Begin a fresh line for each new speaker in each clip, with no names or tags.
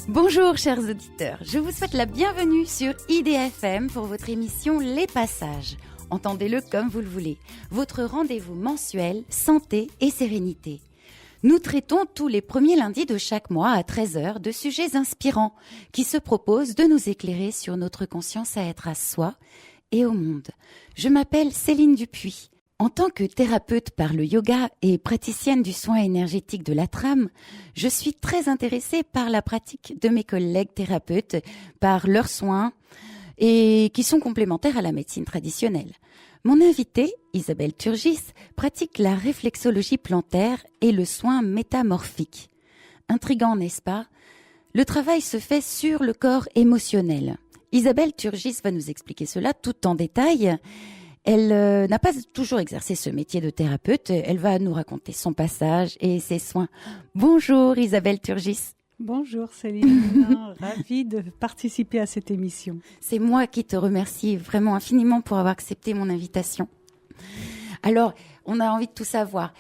Bonjour chers auditeurs, je vous souhaite la bienvenue sur IDFM pour votre émission Les Passages. Entendez-le comme vous le voulez, votre rendez-vous mensuel santé et sérénité. Nous traitons tous les premiers lundis de chaque mois à 13h de sujets inspirants qui se proposent de nous éclairer sur notre conscience à être à soi et au monde. Je m'appelle Céline Dupuis. En tant que thérapeute par le yoga et praticienne du soin énergétique de la trame, je suis très intéressée par la pratique de mes collègues thérapeutes, par leurs soins et qui sont complémentaires à la médecine traditionnelle. Mon invitée, Isabelle Turgis, pratique la réflexologie plantaire et le soin métamorphique. Intriguant, n'est-ce pas ? Le travail se fait sur le corps émotionnel. Isabelle Turgis va nous expliquer cela tout en détail. Elle n'a pas toujours exercé ce métier de thérapeute. Elle va nous raconter son passage et ses soins. Bonjour Isabelle Turgis.
Bonjour Céline, ravie de participer à cette émission.
C'est moi qui te remercie vraiment infiniment pour avoir accepté mon invitation. Alors, on a envie de tout savoir.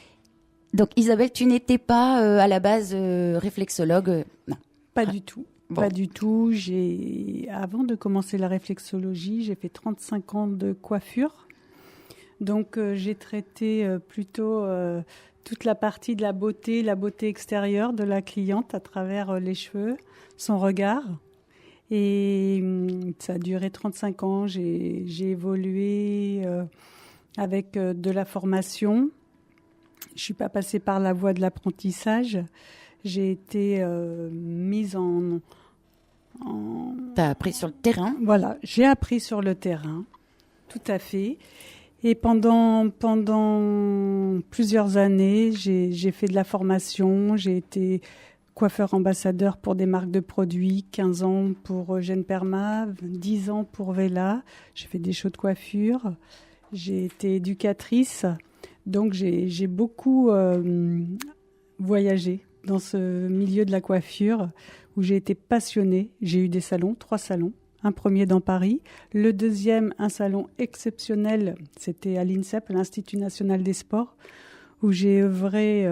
Donc Isabelle, tu n'étais pas à la base réflexologue non.
Pas du tout. Bon. Pas du tout. Avant de commencer la réflexologie, j'ai fait 35 ans de coiffure. Donc j'ai traité plutôt toute la partie de la beauté extérieure de la cliente à travers les cheveux, son regard. Et ça a duré 35 ans. J'ai évolué avec de la formation. Je ne suis pas passée par la voie de l'apprentissage. J'ai été mise en...
T'as appris sur le terrain ?
Voilà, j'ai appris sur le terrain, tout à fait. Et pendant plusieurs années, j'ai fait de la formation. J'ai été coiffeur ambassadeur pour des marques de produits, 15 ans pour Eugène Perma, 10 ans pour Vela. J'ai fait des shows de coiffure. J'ai été éducatrice. Donc j'ai beaucoup voyagé dans ce milieu de la coiffure où j'ai été passionnée. J'ai eu des salons, 3 salons. Un premier dans Paris. Le deuxième, un salon exceptionnel, c'était à l'INSEP, l'Institut National des Sports, où j'ai œuvré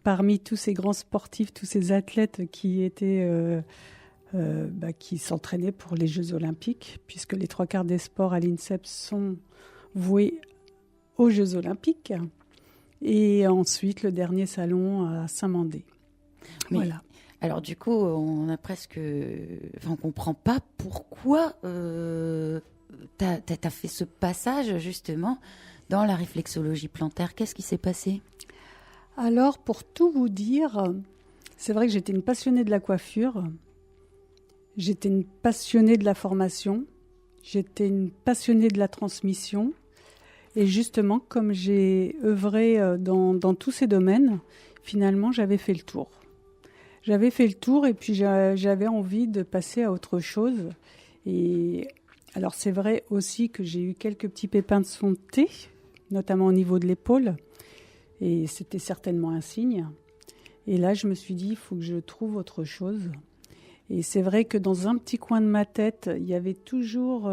parmi tous ces grands sportifs, tous ces athlètes qui étaient, qui s'entraînaient pour les Jeux Olympiques, puisque les 3/4 des sports à l'INSEP sont voués aux Jeux Olympiques. Et ensuite, le dernier salon à Saint-Mandé.
Oui.
Voilà.
Alors du coup, on comprend pas pourquoi t'as fait ce passage justement dans la réflexologie plantaire. Qu'est-ce qui s'est passé ?
Alors, pour tout vous dire, c'est vrai que j'étais une passionnée de la coiffure, j'étais une passionnée de la formation, j'étais une passionnée de la transmission. Et justement, comme j'ai œuvré dans tous ces domaines, finalement, j'avais fait le tour. J'avais fait le tour et puis j'avais envie de passer à autre chose. Et alors c'est vrai aussi que j'ai eu quelques petits pépins de santé, notamment au niveau de l'épaule. Et c'était certainement un signe. Et là, je me suis dit, il faut que je trouve autre chose. Et c'est vrai que dans un petit coin de ma tête, il y avait toujours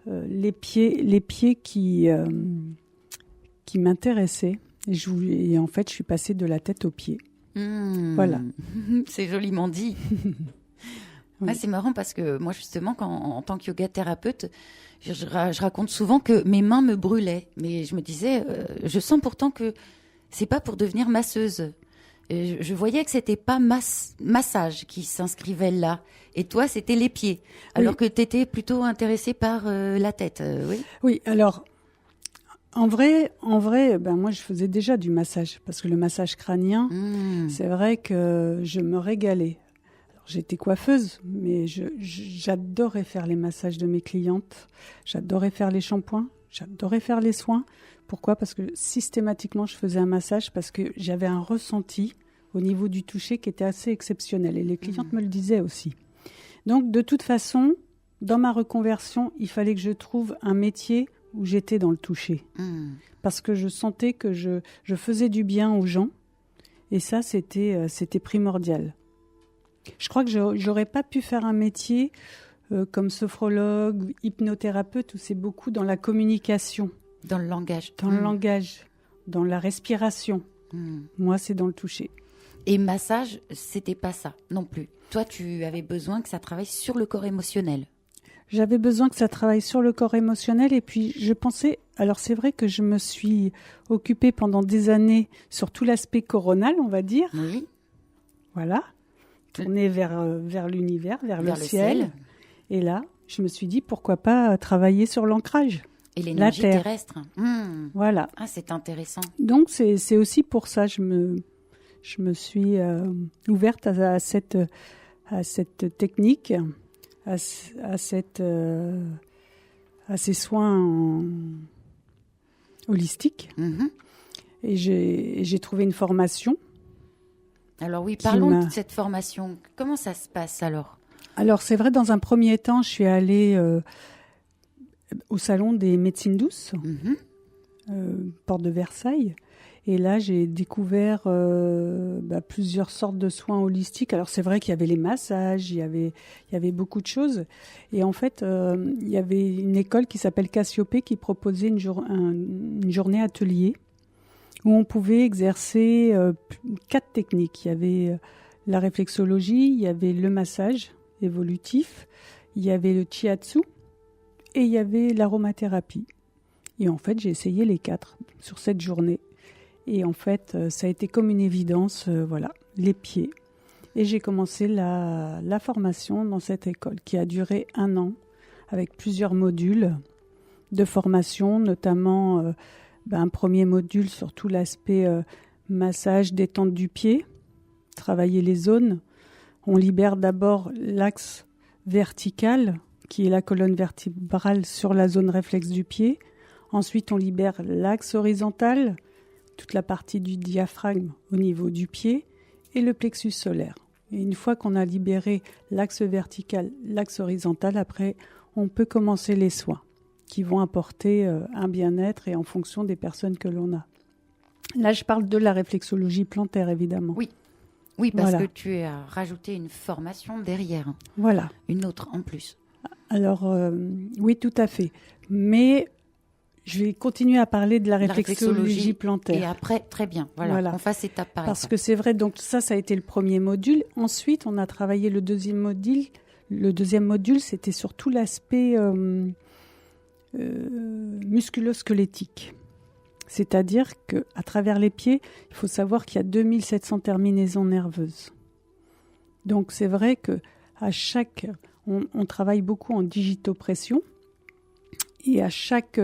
les pieds qui m'intéressaient. Et en fait, je suis passée de la tête aux pieds. Voilà.
C'est joliment dit.
Oui.
C'est marrant parce que moi, justement, en tant que yoga thérapeute, je raconte souvent que mes mains me brûlaient. Mais je me disais, je sens pourtant que c'est pas pour devenir masseuse. Et je voyais que c'était pas massage qui s'inscrivait là. Et toi, c'était les pieds. Alors oui. Que tu étais plutôt intéressée par la tête, oui ? Oui,
alors... En vrai, moi, je faisais déjà du massage, parce que le massage crânien, c'est vrai que je me régalais. Alors, j'étais coiffeuse, mais j'adorais faire les massages de mes clientes, j'adorais faire les shampoings, j'adorais faire les soins. Pourquoi ? Parce que systématiquement, je faisais un massage, parce que j'avais un ressenti au niveau du toucher qui était assez exceptionnel, et les clientes me le disaient aussi. Donc, de toute façon, dans ma reconversion, il fallait que je trouve un métier où j'étais dans le toucher. Parce que je sentais que je faisais du bien aux gens. Et ça, c'était primordial. Je crois que j'aurais pas pu faire un métier comme sophrologue, hypnothérapeute, où c'est beaucoup dans la communication.
Dans le langage.
Dans le langage, dans la respiration. Moi, c'est dans le toucher.
Et massage, c'était pas ça non plus. Toi, tu avais besoin que ça travaille sur le corps émotionnel.
J'avais besoin que ça travaille sur le corps émotionnel et puis je pensais, alors c'est vrai que je me suis occupée pendant des années sur tout l'aspect coronal, on va dire.
Oui.
Voilà, tournée vers l'univers, vers le ciel. Et là, je me suis dit, pourquoi pas travailler sur l'ancrage.
Et l'énergie terrestre.
Voilà.
Ah, c'est intéressant.
Donc c'est aussi pour ça, je me suis ouverte à cette technique. À ces soins holistiques. Et j'ai trouvé une formation.
Alors oui, parlons de cette formation. Comment ça se passe alors ?
Alors c'est vrai, dans un premier temps, je suis allée au salon des médecines douces, porte de Versailles. Et là, j'ai découvert plusieurs sortes de soins holistiques. Alors, c'est vrai qu'il y avait les massages, il y avait beaucoup de choses. Et en fait, il y avait une école qui s'appelle Cassiopée qui proposait une journée atelier où on pouvait exercer 4 techniques. Il y avait la réflexologie, il y avait le massage évolutif, il y avait le shiatsu et il y avait l'aromathérapie. Et en fait, j'ai essayé les 4 sur cette journée. Et en fait, ça a été comme une évidence, les pieds. Et j'ai commencé la formation dans cette école qui a duré 1 an avec plusieurs modules de formation, notamment un premier module sur tout l'aspect massage, détente du pied, travailler les zones. On libère d'abord l'axe vertical, qui est la colonne vertébrale sur la zone réflexe du pied. Ensuite, on libère l'axe horizontal, toute la partie du diaphragme au niveau du pied et le plexus solaire. Et une fois qu'on a libéré l'axe vertical, l'axe horizontal, après, on peut commencer les soins qui vont apporter un bien-être et en fonction des personnes que l'on a. Là, je parle de la réflexologie plantaire, évidemment.
Oui, parce que tu as rajouté une formation derrière.
Voilà.
Une autre en plus.
Alors, oui, tout à fait. Mais je vais continuer à parler de la réflexologie plantaire.
Et après, très bien. Voilà. On fasse étape par étape.
Parce que c'est vrai, donc ça a été le premier module. Ensuite, on a travaillé le deuxième module. Le deuxième module, c'était sur tout l'aspect musculo-squelettique. C'est-à-dire qu'à travers les pieds, il faut savoir qu'il y a 2700 terminaisons nerveuses. Donc c'est vrai qu'à chaque... On travaille beaucoup en digitopression. Et à chaque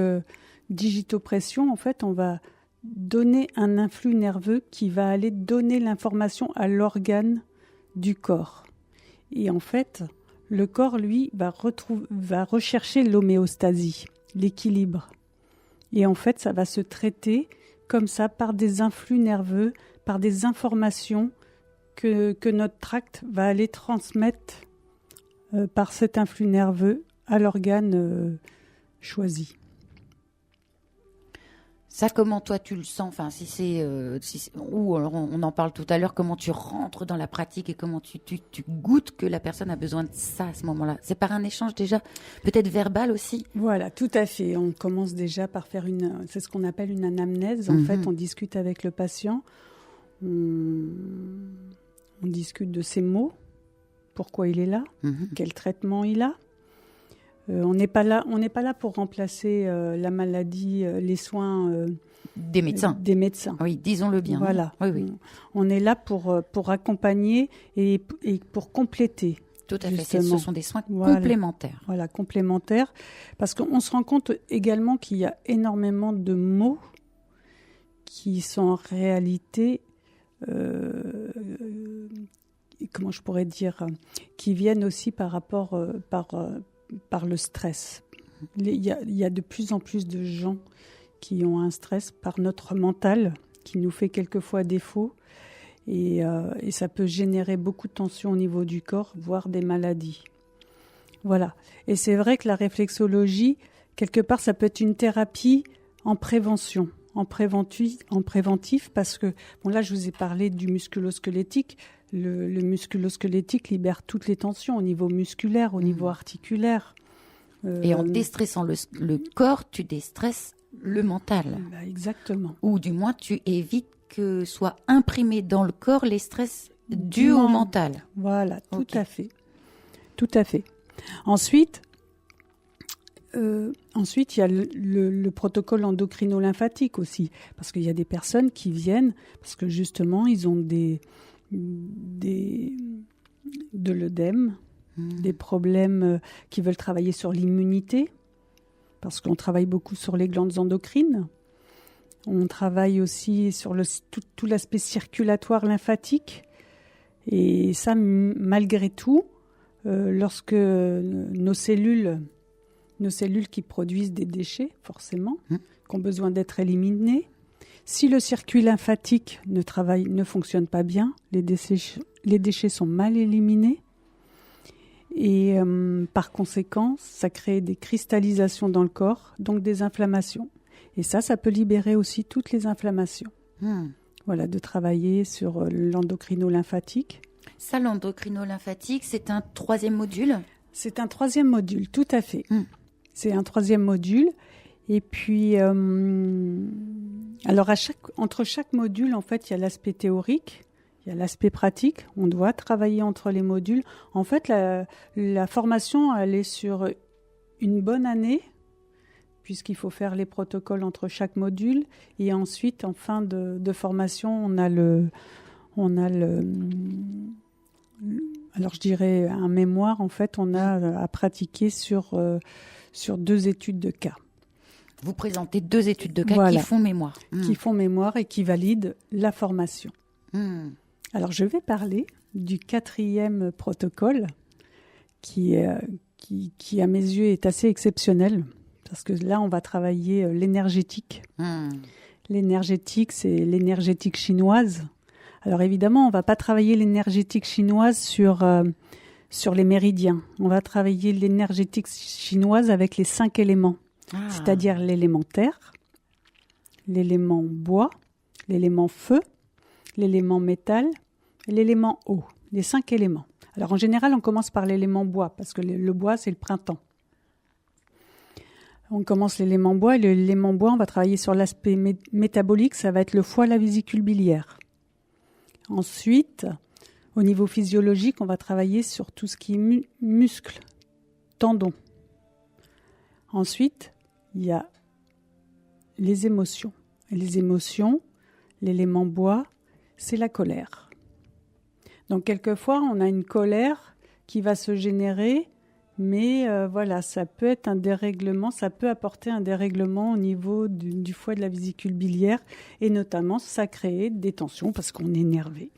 digitopression, en fait, on va donner un influx nerveux qui va aller donner l'information à l'organe du corps. Et en fait, le corps, lui, va rechercher l'homéostasie, l'équilibre. Et en fait, ça va se traiter comme ça par des influx nerveux, par des informations que notre tract va aller transmettre par cet influx nerveux à l'organe choisi.
Ça, comment toi tu le sens ? Enfin, ou alors on en parle tout à l'heure. Comment tu rentres dans la pratique et comment tu goûtes que la personne a besoin de ça à ce moment-là ? C'est par un échange déjà, peut-être verbal aussi.
Voilà, tout à fait. On commence déjà par faire c'est ce qu'on appelle une anamnèse. En fait, on discute avec le patient. On discute de ses mots, pourquoi il est là, quel traitement il a. On n'est pas là pour remplacer la maladie, les soins
des médecins. Oui, disons-le bien.
Voilà.
Oui.
On est là pour accompagner et pour compléter.
Tout à fait. Ce sont des soins complémentaires.
Voilà, complémentaires. Parce qu'on se rend compte également qu'il y a énormément de mots qui sont en réalité, comment je pourrais dire, qui viennent aussi par rapport par le stress. Il y a de plus en plus de gens qui ont un stress par notre mental qui nous fait quelquefois défaut et ça peut générer beaucoup de tension au niveau du corps, voire des maladies. Voilà. Et c'est vrai que la réflexologie, quelque part, ça peut être une thérapie en prévention, en préventif parce que, là, je vous ai parlé du musculo-squelettique. Le musculo-squelettique libère toutes les tensions au niveau musculaire, au niveau articulaire.
Et en déstressant le corps, tu déstresses le mental.
Exactement.
Ou du moins, tu évites que soient imprimés dans le corps les stress dus au mental.
Voilà, tout à fait. Tout à fait. Ensuite, il y a le protocole endocrino-lymphatique aussi, parce qu'il y a des personnes qui viennent parce que justement, ils ont de l'œdème, des problèmes qui veulent travailler sur l'immunité, parce qu'on travaille beaucoup sur les glandes endocrines. On travaille aussi sur tout l'aspect circulatoire lymphatique. Et ça, malgré tout, lorsque nos cellules qui produisent des déchets, forcément, qui ont besoin d'être éliminés, si le circuit lymphatique ne fonctionne pas bien, les déchets sont mal éliminés. Et par conséquent, ça crée des cristallisations dans le corps, donc des inflammations. Et ça peut libérer aussi toutes les inflammations. Voilà, de travailler sur l'endocrino-lymphatique.
Ça, l'endocrino-lymphatique, c'est un 3e module ?
C'est un 3e module, tout à fait. C'est un 3e module. Et puis, alors entre chaque module, en fait, il y a l'aspect théorique, il y a l'aspect pratique. On doit travailler entre les modules. En fait, la formation, elle est sur une bonne année, puisqu'il faut faire les protocoles entre chaque module. Et ensuite, en fin de formation, alors je dirais un mémoire. En fait, on a à pratiquer sur 2 études de cas.
Vous présentez 2 études de cas qui font mémoire.
Qui font mémoire et qui valident la formation. Alors, je vais parler du 4e protocole qui, à mes yeux, est assez exceptionnel. Parce que là, on va travailler l'énergétique. L'énergétique, c'est l'énergétique chinoise. Alors évidemment, on ne va pas travailler l'énergétique chinoise sur les méridiens. On va travailler l'énergétique chinoise avec les 5 éléments. C'est-à-dire l'élément terre, l'élément bois, l'élément feu, l'élément métal et l'élément eau. Les 5 éléments. Alors en général, on commence par l'élément bois, parce que le bois, c'est le printemps. On commence l'élément bois, et l'élément bois, on va travailler sur l'aspect métabolique, ça va être le foie, la vésicule biliaire. Ensuite, au niveau physiologique, on va travailler sur tout ce qui est muscles, tendons. Ensuite, il y a les émotions. Et les émotions, l'élément bois, c'est la colère. Donc, quelquefois, on a une colère qui va se générer, mais ça peut être un dérèglement, ça peut apporter un dérèglement au niveau du foie, de la vésicule biliaire, et notamment, ça crée des tensions parce qu'on est énervé.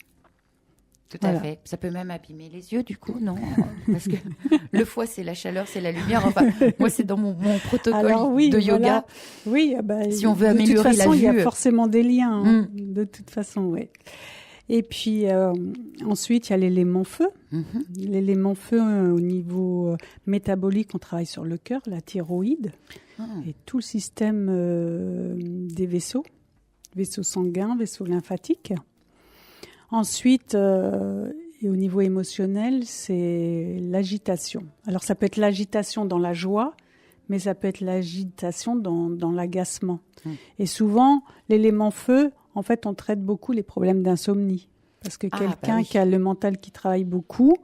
Tout à fait. Ça peut même abîmer les yeux, du coup, non? Parce que le foie, c'est la chaleur, c'est la lumière. Enfin, moi, c'est dans mon protocole de yoga.
Oui,
si on veut améliorer la vue.
Il y a forcément des liens, de toute façon, oui. Et puis, ensuite, il y a l'élément feu. L'élément feu, au niveau métabolique, on travaille sur le cœur, la thyroïde, et tout le système des vaisseaux sanguins, vaisseaux lymphatiques. Ensuite, et au niveau émotionnel, c'est l'agitation. Alors, ça peut être l'agitation dans la joie, mais ça peut être l'agitation dans l'agacement. Et souvent, l'élément feu, en fait, on traite beaucoup les problèmes d'insomnie. Parce que quelqu'un qui a le mental qui travaille beaucoup,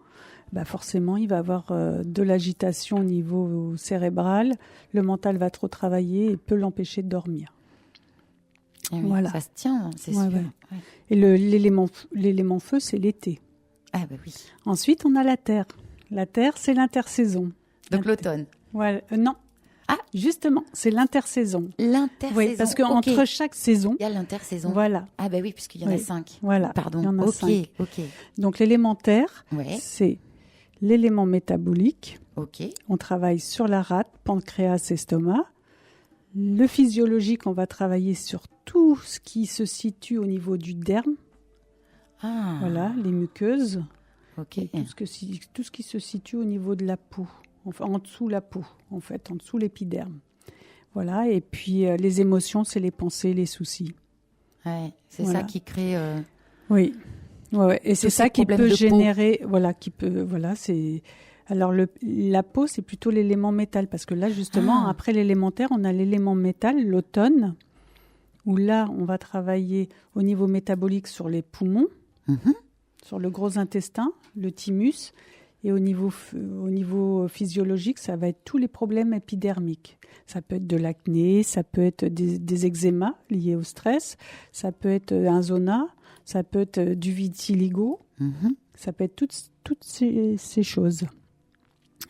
forcément, il va avoir de l'agitation au niveau cérébral. Le mental va trop travailler et peut l'empêcher de dormir.
Oui, voilà. Ça se tient, c'est sûr. Ouais.
Et l'élément feu, c'est l'été.
Ah oui.
Ensuite, on a la terre. La terre, c'est l'intersaison.
Donc l'automne.
Voilà. Non. Ah, justement, c'est l'intersaison.
L'intersaison.
Oui, parce qu'entre chaque saison,
il y a l'intersaison.
Voilà.
Ah oui, puisqu'il y en a 5.
Voilà.
Pardon.
Il y en a 5.
Ok.
Donc l'élément terre, c'est l'élément métabolique.
Ok.
On travaille sur la rate, pancréas, estomac. Le physiologique, on va travailler sur tout ce qui se situe au niveau du derme. Voilà, les muqueuses.
Ok.
Tout ce qui se situe au niveau de la peau, enfin en dessous la peau, en fait, en dessous l'épiderme. Voilà, et puis les émotions, c'est les pensées, les soucis.
Ouais, c'est ça qui crée.
Oui, et c'est ça qui peut générer, c'est. Alors, la peau, c'est plutôt l'élément métal, parce que là, justement, après l'élémentaire, on a l'élément métal, l'automne, où là, on va travailler au niveau métabolique sur les poumons, sur le gros intestin, le thymus, et au niveau physiologique, ça va être tous les problèmes épidermiques. Ça peut être de l'acné, ça peut être des eczémas liés au stress, ça peut être un zona, ça peut être du vitiligo, ça peut être toutes ces choses.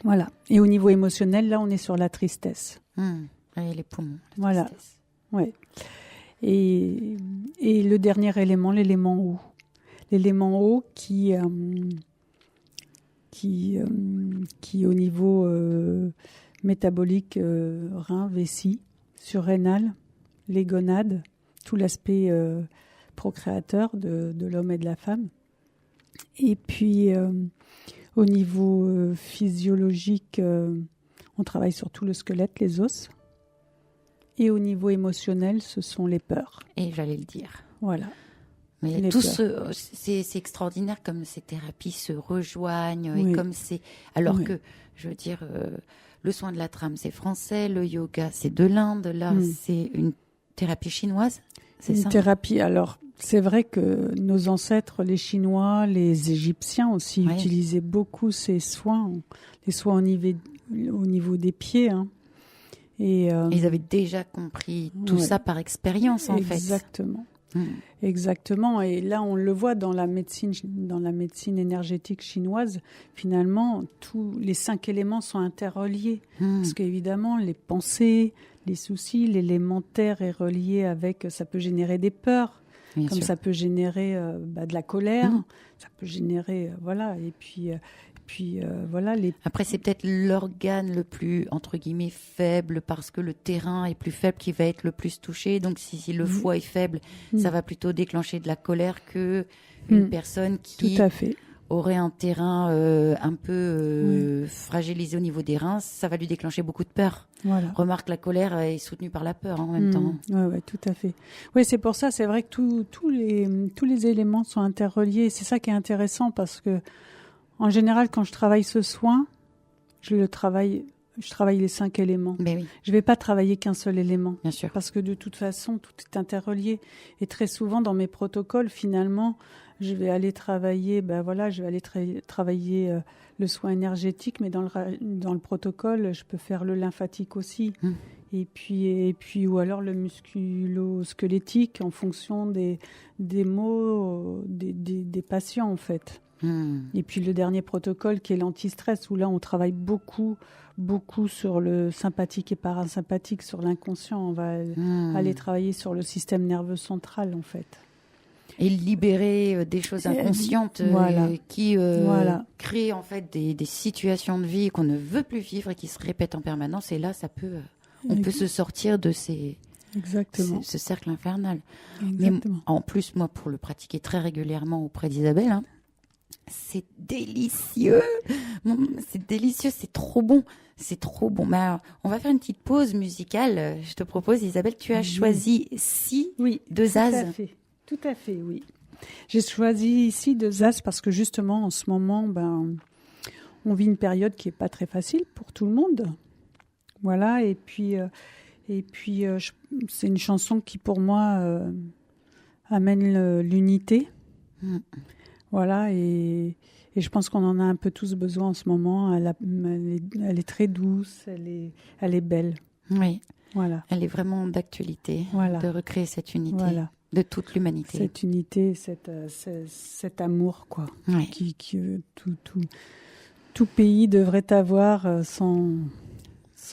Voilà. Et au niveau émotionnel, là, on est sur la tristesse.
Et les poumons.
Voilà. Ouais. Et le dernier élément, l'élément eau. L'élément eau qui au niveau métabolique, rein, vessie, surrénal, les gonades, tout l'aspect procréateur de l'homme et de la femme. Et puis, au niveau physiologique, on travaille sur tout le squelette, les os. Et au niveau émotionnel, ce sont les peurs.
Et j'allais le dire.
Voilà.
Mais c'est extraordinaire comme ces thérapies se rejoignent.
Oui.
Et comme c'est... Alors que, je veux dire, le soin de la trame, c'est français. Le yoga, c'est de l'Inde. Là, c'est une thérapie chinoise. C'est ça ?
Une thérapie. Alors, c'est vrai que nos ancêtres, les Chinois, les Égyptiens aussi, utilisaient beaucoup ces soins. Les soins au niveau des pieds, hein. Et,
ils avaient déjà compris tout ça par expérience, en fait.
Exactement. Exactement. Et là, on le voit dans la médecine énergétique chinoise. Finalement, tous les 5 éléments sont interreliés. Parce qu'évidemment, les pensées, les soucis, l'élémentaire est relié avec... Ça peut générer des peurs. Bien comme sûr. Ça peut générer de la colère. Ça peut générer... voilà. Et puis... voilà,
Après, c'est peut-être l'organe le plus, entre guillemets, faible parce que le terrain est plus faible qui va être le plus touché. Donc, si le foie est faible, ça va plutôt déclencher de la colère qu'une personne qui aurait un terrain un peu fragilisé au niveau des reins. Ça va lui déclencher beaucoup de peur. Voilà. Remarque, la colère est soutenue par la peur en même temps.
Oui, tout à fait. Oui, c'est pour ça, c'est vrai que tous les éléments sont interreliés. C'est ça qui est intéressant parce que en général, quand je travaille ce soin, je travaille les 5 éléments.
Mais oui.
Je ne vais pas travailler qu'un seul élément.
Bien sûr.
Parce que de toute façon, tout est interrelié. Et très souvent, dans mes protocoles, finalement, je vais aller travailler, travailler le soin énergétique, mais dans le protocole, je peux faire le lymphatique aussi. Et puis, ou alors le musculo-squelettique en fonction des maux des patients, en fait. Et puis le dernier protocole qui est l'anti-stress, où là on travaille beaucoup sur le sympathique et parasympathique, sur l'inconscient. On va aller travailler sur le système nerveux central, en fait.
Et libérer des choses inconscientes qui créent en fait des situations de vie qu'on ne veut plus vivre et qui se répètent en permanence. Et là, on peut se sortir de ce cercle infernal.
Exactement.
Mais en plus, moi, pour le pratiquer très régulièrement auprès d'Isabelle, c'est délicieux. C'est délicieux, c'est trop bon. C'est trop bon. Mais alors, on va faire une petite pause musicale. Je te propose, Isabelle, tu as choisi Si de Zaz.
Tout à fait, oui. J'ai choisi Si de Zaz parce que justement, en ce moment, on vit une période qui n'est pas très facile pour tout le monde. Voilà, et puis c'est une chanson qui, pour moi, amène l'unité. Voilà, et je pense qu'on en a un peu tous besoin en ce moment. Elle est très douce, elle est belle.
Oui,
voilà.
Elle est vraiment d'actualité, de recréer cette unité de toute l'humanité.
Cette unité, cet amour, quoi, que tout pays devrait avoir sans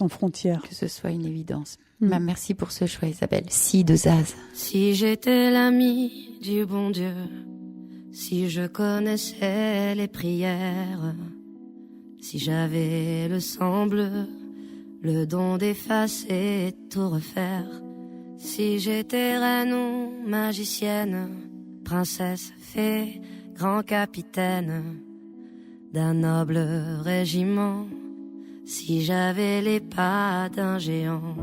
frontières.
Que ce soit une évidence. Merci pour ce choix, Isabelle. Si de Zaz.
Si j'étais l'ami du bon Dieu, si je connaissais les prières, si j'avais le sang bleu, le don d'effacer et tout refaire, si j'étais reine ou magicienne, princesse, fée, grand capitaine d'un noble régiment, si j'avais les pas d'un géant,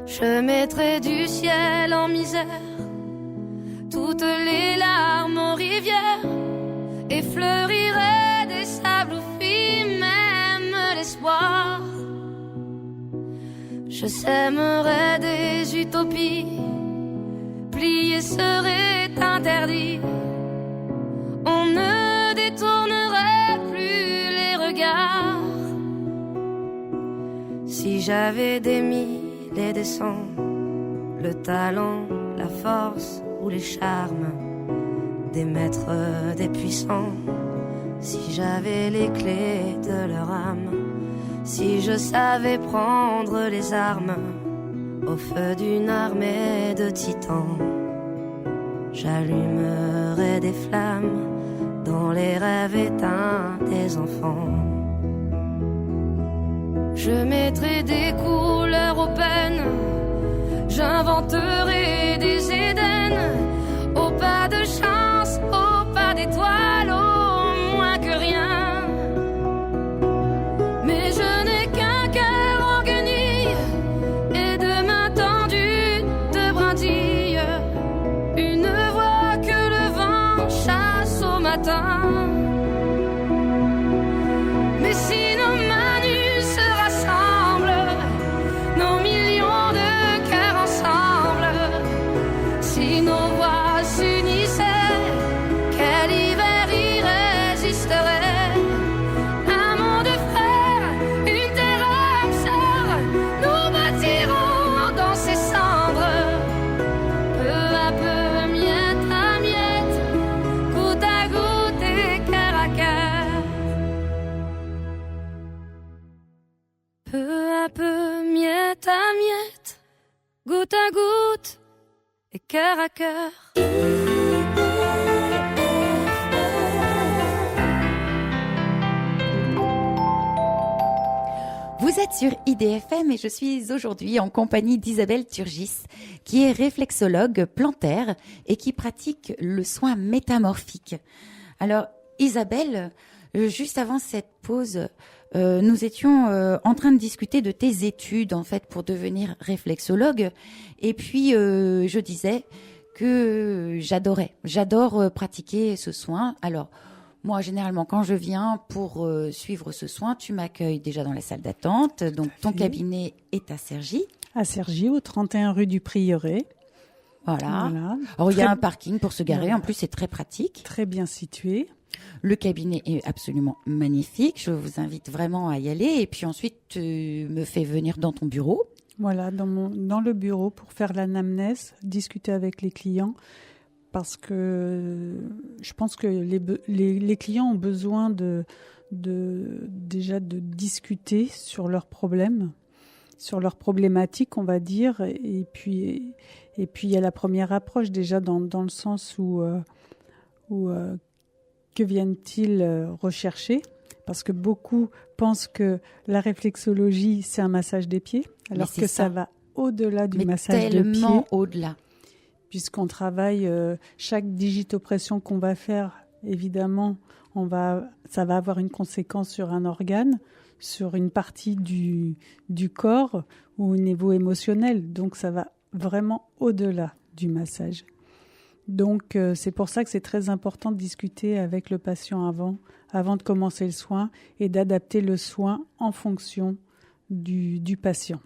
je mettrais du ciel en misère toutes les larmes aux rivières et fleurirait des sables où fuit même l'espoir. Je sèmerai des utopies, plier serait interdit. On ne détournerait plus les regards. Si j'avais des mille et des cents, le talent, la force ou les charmes des maîtres, des puissants, si j'avais les clés de leur âme, si je savais prendre les armes au feu d'une armée de titans, j'allumerais des flammes dans les rêves éteints des enfants. Je mettrai des couleurs aux peines, j'inventerai des Éden, au pas de chance, au pas d'étoiles, au moins que rien. Mais je n'ai qu'un cœur en guenille et deux mains tendues de brindilles, une voix que le vent chasse au matin. Mais si nos mains nues se rassemblent, nos millions de cœurs ensemble, si nos voix s'unissaient, quel hiver irrésisterait? Un monde frère, une terre âme sœur, nous bâtirons dans ses cendres, peu à peu, miette à miette, goutte à goutte et cœur à cœur. Peu à peu, miette à miette, goutte à goutte et cœur à cœur.
Vous êtes sur IDFM et je suis aujourd'hui en compagnie d'Isabelle Turgis, qui est réflexologue plantaire et qui pratique le soin métamorphique. Alors, Isabelle, juste avant cette pause, nous étions en train de discuter de tes études, en fait, pour devenir réflexologue. Et puis, je disais que j'adore pratiquer ce soin. Alors, moi, généralement, quand je viens pour suivre ce soin, tu m'accueilles déjà dans la salle d'attente. Donc, ton cabinet est à Cergy.
À Cergy, au 31 rue du Prieuré.
Voilà. Alors, il y a un parking pour se garer. En plus, c'est très pratique.
Très bien situé.
Le cabinet est absolument magnifique. Je vous invite vraiment à y aller. Et puis ensuite, tu me fais venir dans ton bureau.
Voilà, dans le bureau pour faire l'anamnèse, discuter avec les clients. Parce que je pense que les clients ont besoin déjà de discuter sur leurs problèmes, sur leurs problématiques, on va dire. Et puis il y a la première approche déjà dans le sens où que viennent-ils rechercher? Parce que beaucoup pensent que la réflexologie, c'est un massage des pieds, alors que ça va au-delà du massage de pieds.
Tellement au-delà.
Puisqu'on travaille chaque digitopression qu'on va faire, évidemment, ça va avoir une conséquence sur un organe, sur une partie du corps ou au niveau émotionnel. Donc, ça va vraiment au-delà du massage. Donc, c'est pour ça que c'est très important de discuter avec le patient avant de commencer le soin et d'adapter le soin en fonction du patient.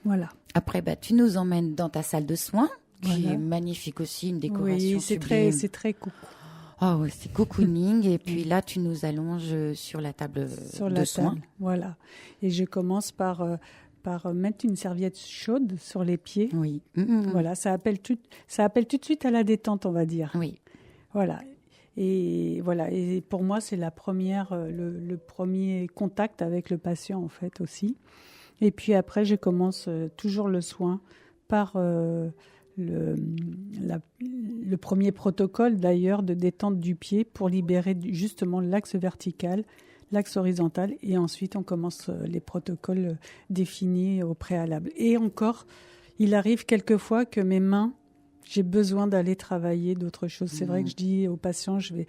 Voilà.
Après, tu nous emmènes dans ta salle de soins, qui est magnifique aussi, une décoration sublime.
C'est très coucou.
Ah ouais, c'est cocooning. Et puis là, tu nous allonges sur la table de soins.
Voilà. Et je commence par mettre une serviette chaude sur les pieds.
Oui.
Voilà, ça appelle tout de suite à la détente, on va dire.
Oui.
Voilà. Et voilà. Et pour moi, c'est le premier contact avec le patient, en fait, aussi. Et puis après, je commence toujours le soin par le premier protocole, d'ailleurs, de détente du pied pour libérer justement l'axe vertical, l'axe horizontal. Et ensuite, on commence les protocoles définis au préalable. Et encore, il arrive quelquefois que mes mains, j'ai besoin d'aller travailler d'autres choses. C'est vrai que je dis aux patients, je vais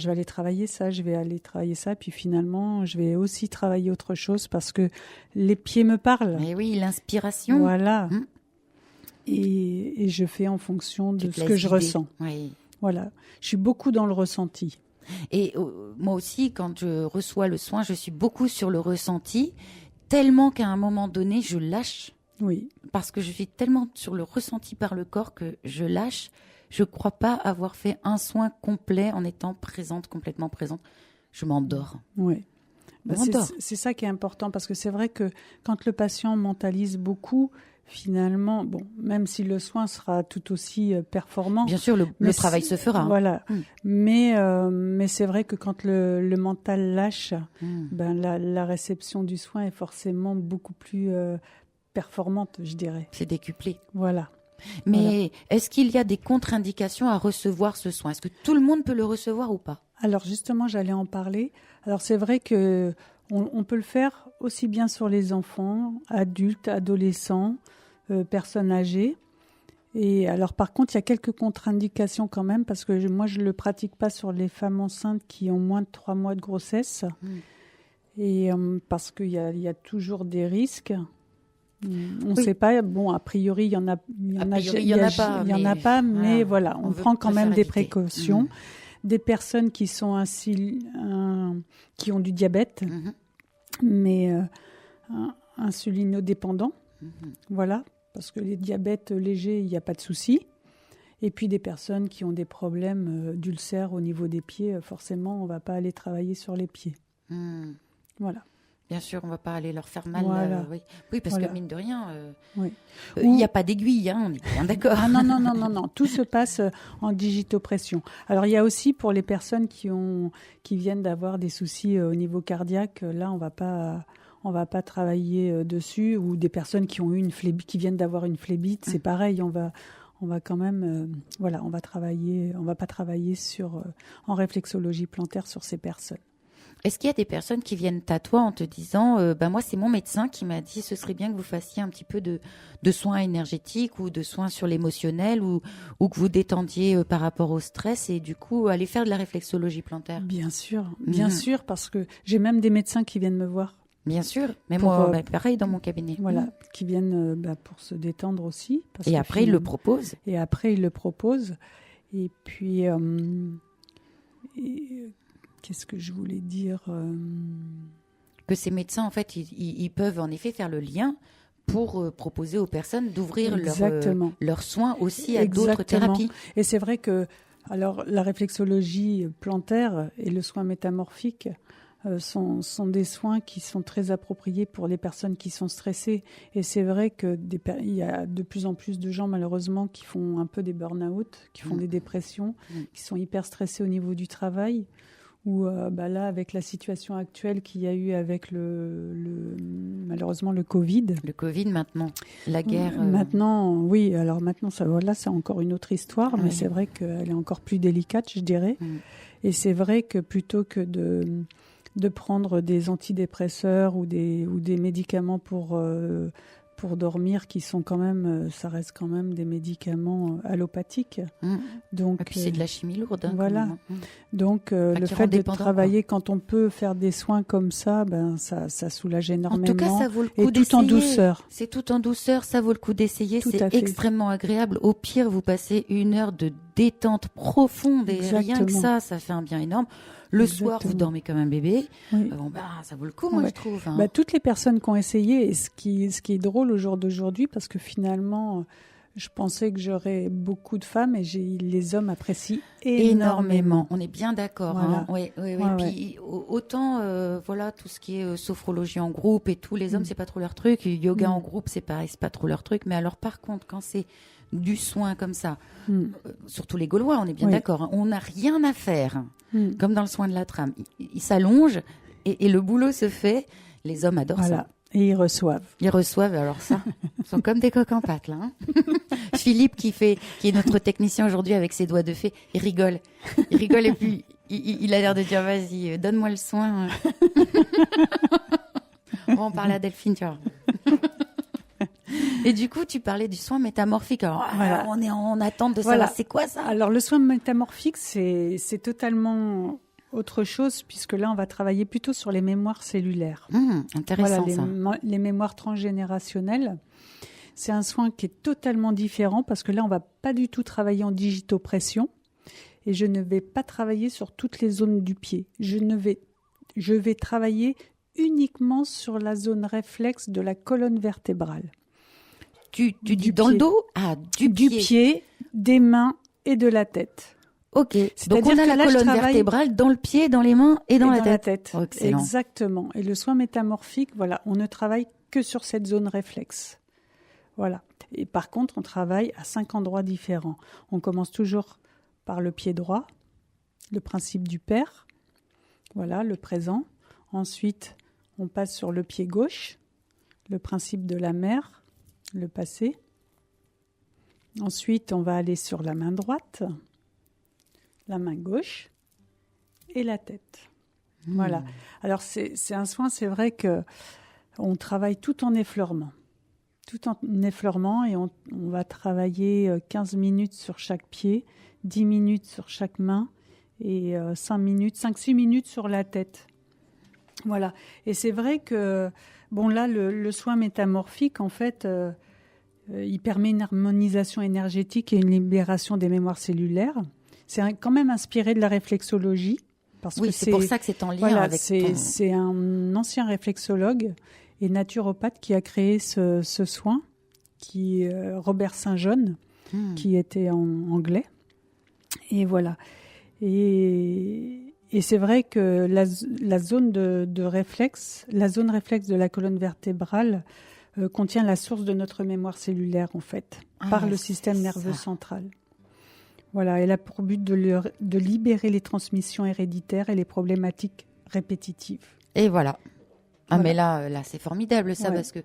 aller travailler ça, je vais aller travailler ça, puis finalement, je vais aussi travailler autre chose parce que les pieds me parlent.
Mais oui, l'inspiration.
Voilà. Et je fais en fonction de ce que je ressens.
Oui.
Voilà. Je suis beaucoup dans le ressenti.
Et moi aussi, quand je reçois le soin, je suis beaucoup sur le ressenti. tellement qu'à un moment donné, je lâche.
Oui.
Parce que je suis tellement sur le ressenti par le corps que je lâche. Je ne crois pas avoir fait un soin complet en étant présente, complètement présente. Je m'endors.
Oui. C'est ça qui est important, parce que c'est vrai que quand le patient mentalise beaucoup, finalement, bon, même si le soin sera tout aussi performant.
Bien sûr, le travail se fera.
Voilà. Mais c'est vrai que quand le mental lâche, ben la réception du soin est forcément beaucoup plus performante, je dirais.
C'est décuplé.
Voilà.
Mais est-ce qu'il y a des contre-indications à recevoir ce soin? Est-ce que tout le monde peut le recevoir ou pas?
Alors justement, j'allais en parler. Alors c'est vrai que on peut le faire aussi bien sur les enfants, adultes, adolescents, personnes âgées. Et alors par contre, il y a quelques contre-indications quand même, parce que moi je le pratique pas sur les femmes enceintes qui ont moins de 3 mois de grossesse. Et parce qu'il y a toujours des risques. On ne sait pas. Bon, a priori, il y en a pas, mais voilà, on prend quand même des précautions. Des personnes qui sont qui ont du diabète, mais insulinodépendants. Voilà, parce que les diabètes légers, il n'y a pas de souci. Et puis des personnes qui ont des problèmes d'ulcères au niveau des pieds, forcément, on ne va pas aller travailler sur les pieds. Voilà.
Bien sûr, on ne va pas aller leur faire mal.
Voilà.
Oui, parce que mine de rien,
oui.
Il n'y a pas d'aiguille, on est bien d'accord.
Ah non. Tout se passe en digitopression. Alors, il y a aussi pour les personnes qui viennent d'avoir des soucis au niveau cardiaque, là, on va pas travailler dessus, ou des personnes qui ont eu qui viennent d'avoir une phlébite, c'est pareil, on va quand même, on va pas travailler en réflexologie plantaire sur ces personnes.
Est-ce qu'il y a des personnes qui viennent à toi en te disant moi, c'est mon médecin qui m'a dit ce serait bien que vous fassiez un petit peu de soins énergétiques ou de soins sur l'émotionnel ou que vous détendiez par rapport au stress et du coup aller faire de la réflexologie plantaire?
Bien sûr, parce que j'ai même des médecins qui viennent me voir.
Bien sûr, mais moi, pareil dans mon cabinet.
Voilà, qui viennent pour se détendre aussi.
Et après, ils le proposent.
Et puis, qu'est-ce que je voulais dire
Que ces médecins, en fait, ils peuvent en effet faire le lien pour proposer aux personnes d'ouvrir leurs soins aussi à d'autres thérapies.
Et c'est vrai que alors, la réflexologie plantaire et le soin métamorphique sont des soins qui sont très appropriés pour les personnes qui sont stressées. Et c'est vrai qu'il y a de plus en plus de gens, malheureusement, qui font un peu des burn-out, qui font des dépressions, qui sont hyper stressés au niveau du travail. Ou là, avec la situation actuelle qu'il y a eu avec malheureusement le Covid.
Le Covid maintenant, la guerre.
Maintenant, oui. Alors maintenant, c'est encore une autre histoire, mais c'est vrai qu'elle est encore plus délicate, je dirais. Et c'est vrai que plutôt que de prendre des antidépresseurs ou des médicaments pour dormir, qui sont quand même, ça reste quand même des médicaments allopathiques. Donc,
et puis c'est de la chimie lourde.
Voilà. Donc le fait de travailler, quand on peut faire des soins comme ça, ça soulage énormément.
En tout cas, ça vaut le coup d'essayer.
Et tout en douceur.
C'est tout en douceur, ça vaut le coup d'essayer. C'est extrêmement agréable. Au pire, vous passez 1 heure de détente profonde et rien que ça fait un bien énorme. Le soir, vous dormez comme un bébé. Oui. Ça vaut le coup, moi, je trouve.
Toutes les personnes qui ont essayé, et ce qui est drôle au jour d'aujourd'hui, parce que finalement, je pensais que j'aurais beaucoup de femmes et les hommes apprécient énormément.
On est bien d'accord.
Voilà.
Oui. Puis autant, tout ce qui est sophrologie en groupe et tout, les hommes, c'est pas trop leur truc. Yoga en groupe, c'est pareil, c'est pas trop leur truc. Mais alors, par contre, quand c'est du soin comme ça, surtout les Gaulois, on est bien d'accord. Hein, on n'a rien à faire. Comme dans le soin de la trame. Ils s'allongent et le boulot se fait. Les hommes adorent ça.
Et ils reçoivent.
Alors ça, ils sont comme des coqs en pâte, là. Hein. Philippe, qui est notre technicien aujourd'hui avec ses doigts de fée, il rigole et puis il a l'air de dire, vas-y, donne-moi le soin. On va en parler à Delphine, tu vois. Et du coup, tu parlais du soin métamorphique. Alors, on est en attente de savoir c'est quoi ça?
Alors, le soin métamorphique, c'est totalement autre chose, puisque là, on va travailler plutôt sur les mémoires cellulaires.
Intéressant,
les mémoires transgénérationnelles. C'est un soin qui est totalement différent, parce que là, on va pas du tout travailler en digitopression, et je ne vais pas travailler sur toutes les zones du pied. Je vais travailler uniquement sur la zone réflexe de la colonne vertébrale.
Tu dis dans
pied.
le dos? Ah, du
pied, des mains et de la tête.
Ok, donc
C'est-à-dire
on a
que
la
là, je
colonne
travaille-
vertébrale dans le pied, dans les mains et dans la tête. Oh, excellent.
Exactement. Et le soin métamorphique, voilà, on ne travaille que sur cette zone réflexe. Voilà. Et par contre, on travaille à 5 endroits différents. On commence toujours par le pied droit, le principe du père, voilà, le présent. Ensuite, on passe sur le pied gauche, le principe de la mère, le passé. Ensuite, on va aller sur la main droite, la main gauche et la tête. Voilà. Alors, c'est un soin, c'est vrai que on travaille tout en effleurement. Tout en effleurement et on va travailler 15 minutes sur chaque pied, 10 minutes sur chaque main et 5-6 minutes sur la tête. Voilà. Et c'est vrai que, bon là, le soin métamorphique, en fait, il permet une harmonisation énergétique et une libération des mémoires cellulaires. C'est quand même inspiré de la réflexologie. Parce
Oui,
que
c'est pour ça que c'est en lien avec
c'est un ancien réflexologue et naturopathe qui a créé ce soin, Robert Saint-John, qui était anglais. Et voilà. Et c'est vrai que la zone de réflexe, la zone réflexe de la colonne vertébrale contient la source de notre mémoire cellulaire, en fait, par le système nerveux central. Voilà, elle a pour but de libérer les transmissions héréditaires et les problématiques répétitives.
Et voilà. Ah,
Voilà.
mais là, c'est formidable, ça, parce que...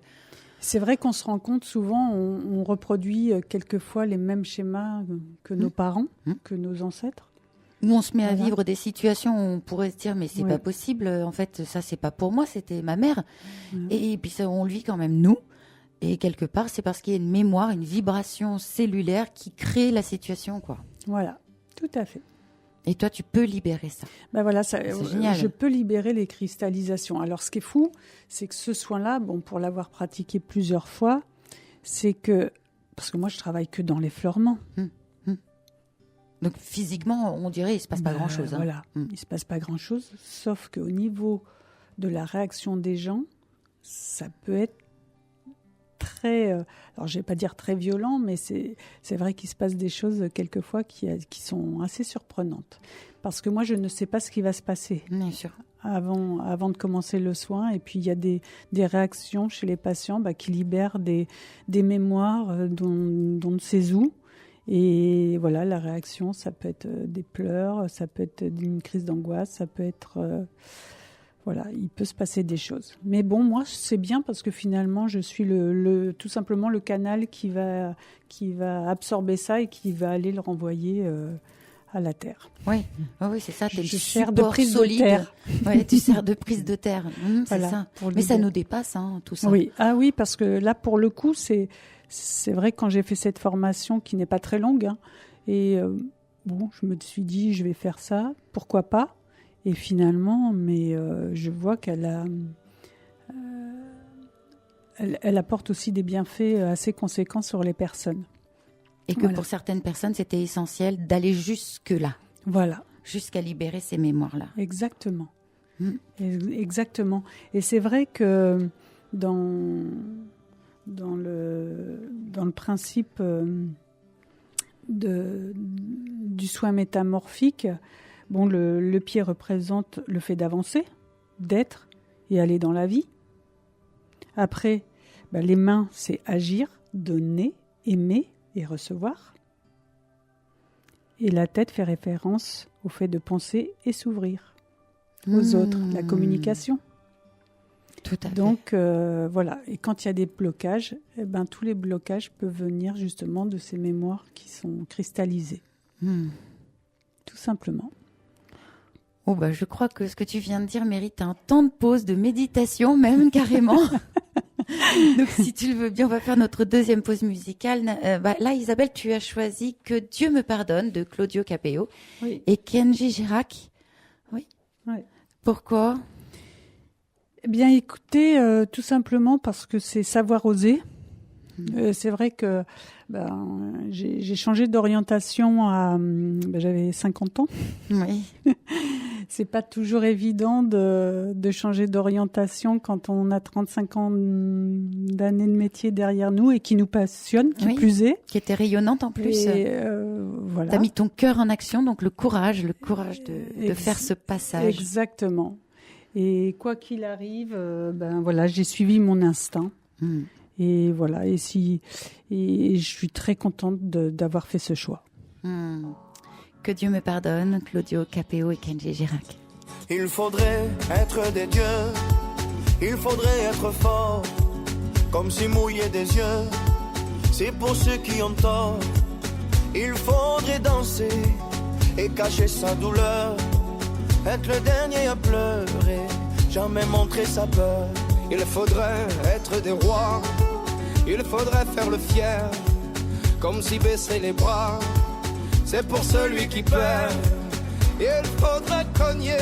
C'est vrai qu'on se rend compte souvent, on reproduit quelquefois les mêmes schémas que nos parents, que nos ancêtres.
Nous, on se met à
Voilà.
vivre des situations où on pourrait se dire, mais c'est pas possible, en fait, ça, c'est pas pour moi, c'était ma mère. Et puis, ça, on le vit quand même, nous. Et quelque part, c'est parce qu'il y a une mémoire, une vibration cellulaire qui crée la situation, quoi.
Voilà, tout à fait.
Et toi, tu peux libérer ça.
Ben voilà,
C'est génial.
je peux libérer les cristallisations. Alors, ce qui est fou, c'est que ce soin-là, bon, pour l'avoir pratiqué plusieurs fois, c'est que, parce que moi, je travaille que dans l'effleurement.
Donc, physiquement, on dirait, il se passe pas grand-chose.
Voilà, il se passe pas grand-chose, sauf qu'au niveau de la réaction des gens, ça peut être très, alors je vais pas dire très violent, mais c'est vrai qu'il se passe des choses quelquefois qui sont assez surprenantes. Parce que moi, je ne sais pas ce qui va se passer
Bien sûr.
avant de commencer le soin. Et puis, il y a des réactions chez les patients qui libèrent des mémoires dont on ne sait où. Et voilà, la réaction, ça peut être des pleurs, ça peut être une crise d'angoisse, ça peut être... voilà, il peut se passer des choses. Mais bon, moi, c'est bien parce que finalement, je suis tout simplement le canal qui va absorber ça et qui va aller le renvoyer à la terre.
Oui, c'est ça. T'es le
sers de
support
prise
solide.
de terre.
Ouais, tu sers de prise de terre. C'est
Voilà,
ça.
pour
Mais ça
libérer.
nous dépasse, tout ça.
Oui, oui, parce que là, pour le coup, c'est vrai que quand j'ai fait cette formation qui n'est pas très longue, et bon, je me suis dit, je vais faire ça, pourquoi pas. Et finalement, je vois qu'elle elle apporte aussi des bienfaits assez conséquents sur les personnes.
Et que
Voilà.
pour certaines personnes, c'était essentiel d'aller jusque-là,
Voilà,
jusqu'à libérer ces mémoires-là.
exactement. Exactement. Et c'est vrai que dans le principe du soin métamorphique, bon, le pied représente le fait d'avancer, d'être et aller dans la vie. Après, les mains, c'est agir, donner, aimer et recevoir. Et la tête fait référence au fait de penser et s'ouvrir aux autres, la communication.
Tout à fait.
Donc, voilà. Et quand il y a des blocages, tous les blocages peuvent venir justement de ces mémoires qui sont cristallisées. Tout simplement.
Oh je crois que ce que tu viens de dire mérite un temps de pause, de méditation même carrément. Donc si tu le veux bien, on va faire notre deuxième pause musicale. Là, Isabelle, tu as choisi Que Dieu me pardonne de Claudio Capeo et Kenji Girac. Oui. Pourquoi ?
Eh bien, écoutez, tout simplement parce que c'est savoir oser. C'est vrai que j'ai changé d'orientation j'avais 50 ans.
Oui.
C'est pas toujours évident de changer d'orientation quand on a 35 ans d'années de métier derrière nous et qui nous passionne, qui plus est.
Qui était rayonnante en plus.
Et voilà.
T'as mis ton cœur en action, donc le courage de faire ce passage.
Exactement. Et quoi qu'il arrive, voilà, j'ai suivi mon instinct. Et voilà, et je suis très contente d'avoir fait ce choix.
Que Dieu me pardonne, Claudio Capéo et Kenji Girac.
Il faudrait être des dieux, il faudrait être fort, comme si mouiller des yeux, c'est pour ceux qui ont tort. Il faudrait danser et cacher sa douleur, être le dernier à pleurer, jamais montrer sa peur.
Il faudrait être des rois, il faudrait faire le fier, comme si baisser les bras, c'est pour celui qui perd. Il faudrait cogner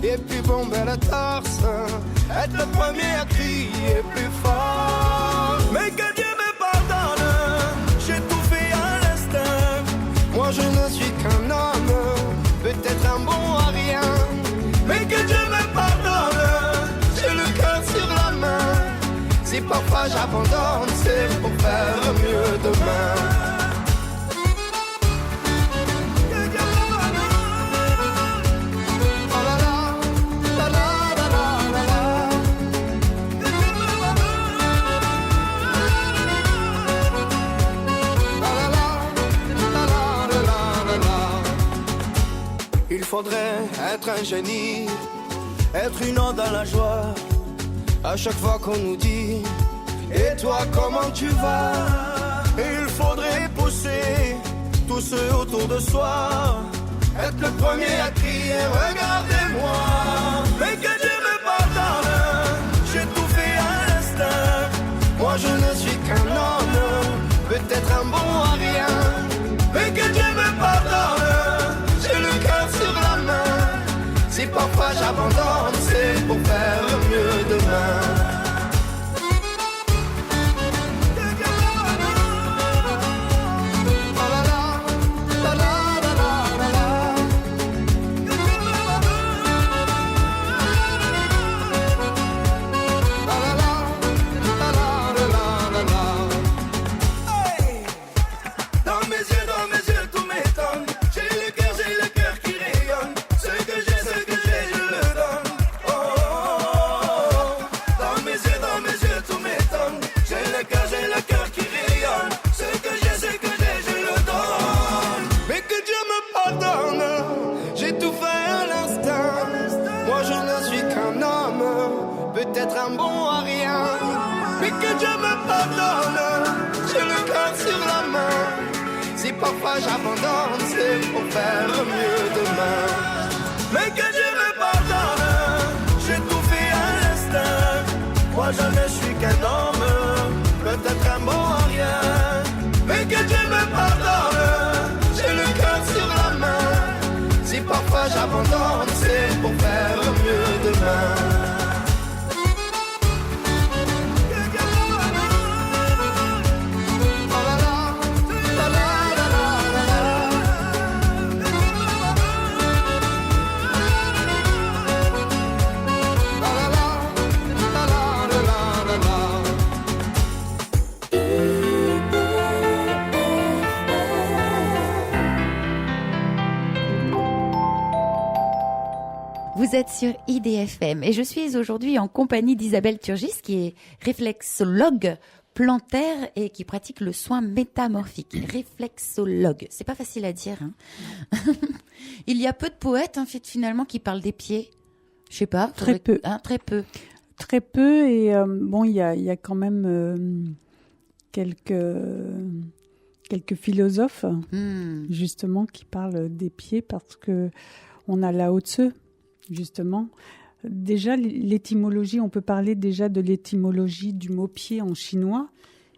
et puis bomber la torse, être le premier à crier plus fort.
Mais que Dieu me pardonne, j'ai tout fait à l'instinct.
Moi je ne suis qu'un homme, peut-être un bon à rien.
Mais que Dieu me pardonne,
j'ai le cœur sur la main. Si parfois j'abandonne, c'est pour faire mieux demain.
il faudrait être un génie, être une onde dans la joie. À chaque fois qu'on nous dit et toi comment tu vas, il faudrait pousser tous ceux autour de soi, être le premier à crier regardez-moi. Mais que Dieu me pardonne, j'ai tout fait à l'instinct. Moi je ne suis qu'un homme, peut-être un bon à rien. Mais que Dieu me pardonne, j'ai le cœur sur la main. Si parfois j'abandonne, c'est pour faire mieux demain. Peut-être un bon à rien, mais que Dieu me pardonne, j'ai le cœur sur la main. Si parfois j'abandonne, c'est pour faire mieux demain. Mais que Dieu me pardonne, j'ai tout fait à l'instinct. Moi je ne suis qu'un homme, peut-être un bon à rien. Mais que Dieu me pardonne, j'ai le cœur sur la main. Si parfois j'abandonne, c'est pour faire mieux demain.
Vous êtes sur IDFM et je suis aujourd'hui en compagnie d'Isabelle Turgis qui est réflexologue plantaire et qui pratique le soin métamorphique. Réflexologue, c'est pas facile à dire. Hein. Il y a peu de poètes finalement qui parlent des pieds. Je sais pas.
Très peu.
Très peu.
Très peu et bon, il y a quand même quelques philosophes justement qui parlent des pieds parce que on a Lao Tzu. Justement, déjà l'étymologie, on peut parler déjà de l'étymologie du mot pied en chinois.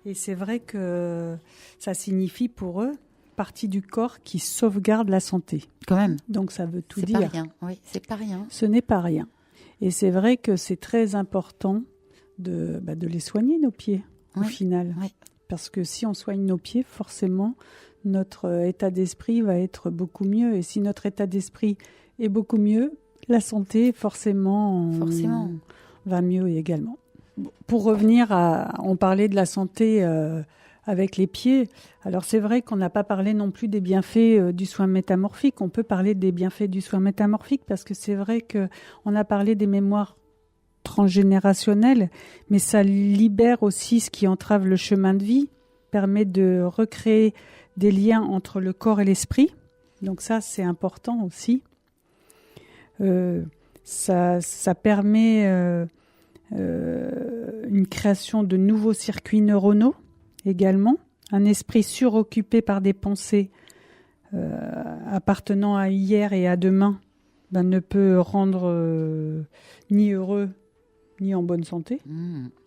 Et c'est vrai que ça signifie pour eux partie du corps qui sauvegarde la santé.
Quand même.
Donc ça veut tout dire.
C'est pas rien. Oui, c'est pas rien.
Ce n'est pas rien. Et c'est vrai que c'est très important de les soigner, nos pieds. au final.
Oui.
Parce que si on soigne nos pieds, forcément, notre état d'esprit va être beaucoup mieux. Et si notre état d'esprit est beaucoup mieux, la santé, forcément. Va mieux également. Pour revenir on parlait de la santé avec les pieds. Alors c'est vrai qu'on n'a pas parlé non plus des bienfaits du soin métamorphique. On peut parler des bienfaits du soin métamorphique parce que c'est vrai qu'on a parlé des mémoires transgénérationnelles, mais ça libère aussi ce qui entrave le chemin de vie, permet de recréer des liens entre le corps et l'esprit. Donc ça, c'est important aussi. Ça permet une création de nouveaux circuits neuronaux également. Un esprit suroccupé par des pensées appartenant à hier et à demain ne peut rendre ni heureux ni en bonne santé,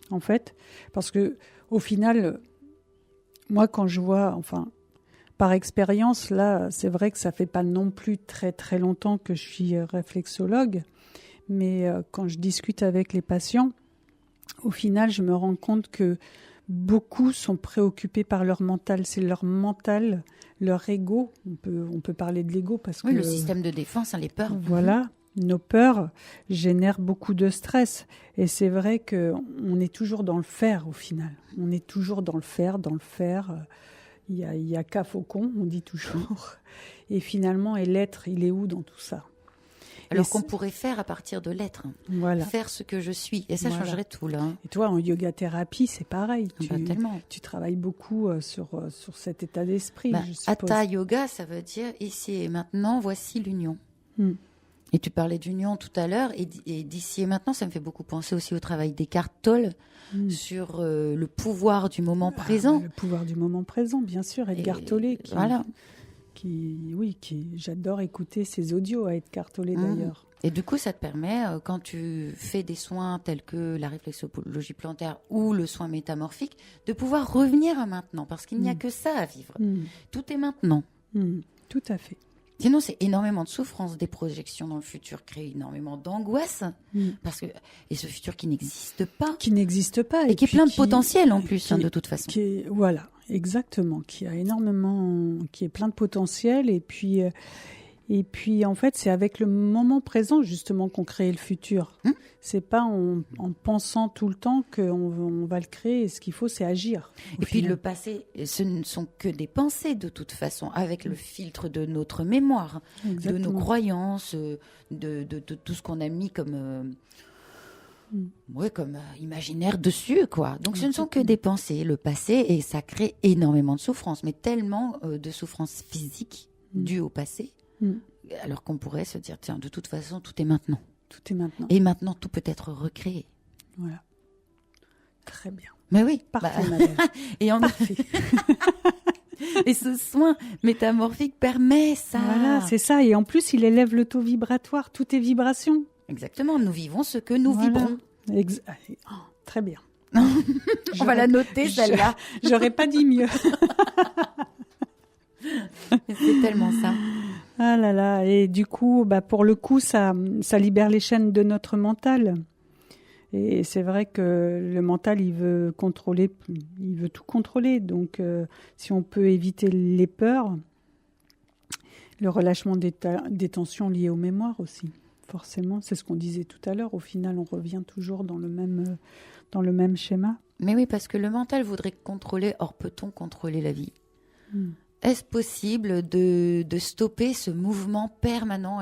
en fait. Parce que au final, moi, quand je vois, par expérience, là, c'est vrai que ça fait pas non plus très très longtemps que je suis réflexologue, mais quand je discute avec les patients, au final, je me rends compte que beaucoup sont préoccupés par leur mental. C'est leur mental, leur ego. On peut parler de l'ego parce que...
Oui, le système de défense, les peurs.
Voilà, nos peurs génèrent beaucoup de stress. Et c'est vrai qu'on est toujours dans le faire, au final. On est toujours dans le faire. Il y a qu'à faucon, on dit toujours. Et finalement, et l'être, il est où dans tout ça ?
Alors qu'on pourrait faire à partir de l'être.
Voilà.
Faire ce que je suis. Et ça changerait tout, là.
Et toi, en yoga-thérapie, c'est pareil.
Tellement.
Tu travailles beaucoup sur cet état d'esprit, je suppose.
Hatha yoga, ça veut dire ici et maintenant, voici l'union. Et tu parlais d'union tout à l'heure. Et d'ici et maintenant, ça me fait beaucoup penser aussi au travail d'Eckhart Tolle sur le pouvoir du moment présent.
Le pouvoir du moment présent, bien sûr. Edgar Tolle,
voilà.
J'adore écouter ses audios à Edgar Tolle d'ailleurs.
Et du coup, ça te permet, quand tu fais des soins tels que la réflexologie plantaire ou le soin métamorphique, de pouvoir revenir à maintenant, parce qu'il n'y a que ça à vivre. Tout est maintenant.
Tout à fait.
Sinon, c'est énormément de souffrance, des projections dans le futur créent énormément d'angoisse, et ce futur qui n'existe pas.
Qui n'existe pas.
Et qui est plein de potentiel en plus, de toute façon.
Voilà, exactement. Qui est plein de potentiel. Et puis, en fait, c'est avec le moment présent, justement, qu'on crée le futur. C'est pas en pensant tout le temps qu'on va le créer. Et ce qu'il faut, c'est agir.
Et puis, le passé, ce ne sont que des pensées, de toute façon, avec le filtre de notre mémoire, de nos croyances, de tout ce qu'on a mis comme imaginaire dessus, quoi. Donc, ce ne sont que des pensées, le passé, et ça crée énormément de souffrance, mais tellement de souffrance physique due au passé. Alors qu'on pourrait se dire, tiens, de toute façon, tout est maintenant.
Tout est maintenant.
Et maintenant, tout peut être recréé.
Voilà. Très bien.
Mais oui.
Parfait, madame. Parfait.
Et ce soin métamorphique permet ça.
Voilà, c'est ça. Et en plus, il élève le taux vibratoire. Tout est vibration.
Exactement. Nous vivons ce que nous vibrons.
Très bien.
On va la noter, celle-là.
J'aurais pas dit mieux.
C'est tellement ça.
Ah là là, et du coup, pour le coup, ça libère les chaînes de notre mental. Et c'est vrai que le mental, il veut tout contrôler. Donc, si on peut éviter les peurs, le relâchement des tensions liées aux mémoires aussi, forcément, c'est ce qu'on disait tout à l'heure. Au final, on revient toujours dans le même schéma.
Mais oui, parce que le mental voudrait contrôler. Or, peut-on contrôler la vie ? Est-ce possible de stopper ce mouvement permanent ?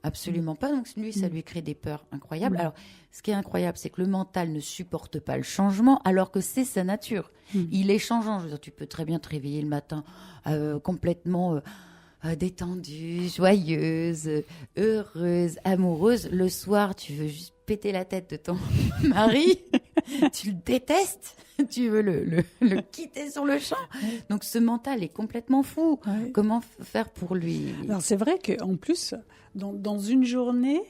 Absolument pas. Donc lui, ça lui crée des peurs incroyables. Alors, ce qui est incroyable, c'est que le mental ne supporte pas le changement, alors que c'est sa nature. Il est changeant. Je veux dire, tu peux très bien te réveiller le matin complètement détendue, joyeuse, heureuse, amoureuse. Le soir, tu veux juste péter la tête de ton mari. Tu le détestes, tu veux le quitter sur le champ. Donc ce mental est complètement fou. Ouais. Comment faire pour lui ?
Alors c'est vrai qu'en plus, dans une journée,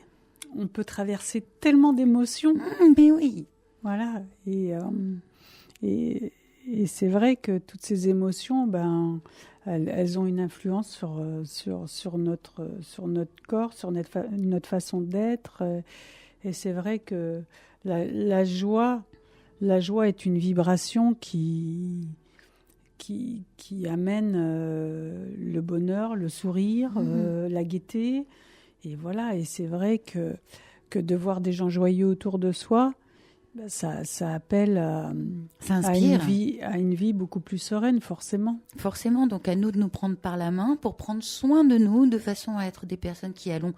on peut traverser tellement d'émotions.
Mais oui.
Voilà. Et c'est vrai que toutes ces émotions, elles ont une influence sur notre corps, sur notre façon d'être. Et c'est vrai que la joie La joie est une vibration qui amène le bonheur, le sourire, la gaieté. Et voilà, et c'est vrai que de voir des gens joyeux autour de soi, ça appelle à une vie beaucoup plus sereine, forcément.
Forcément, donc à nous de nous prendre par la main pour prendre soin de nous, de façon à être des personnes qui allons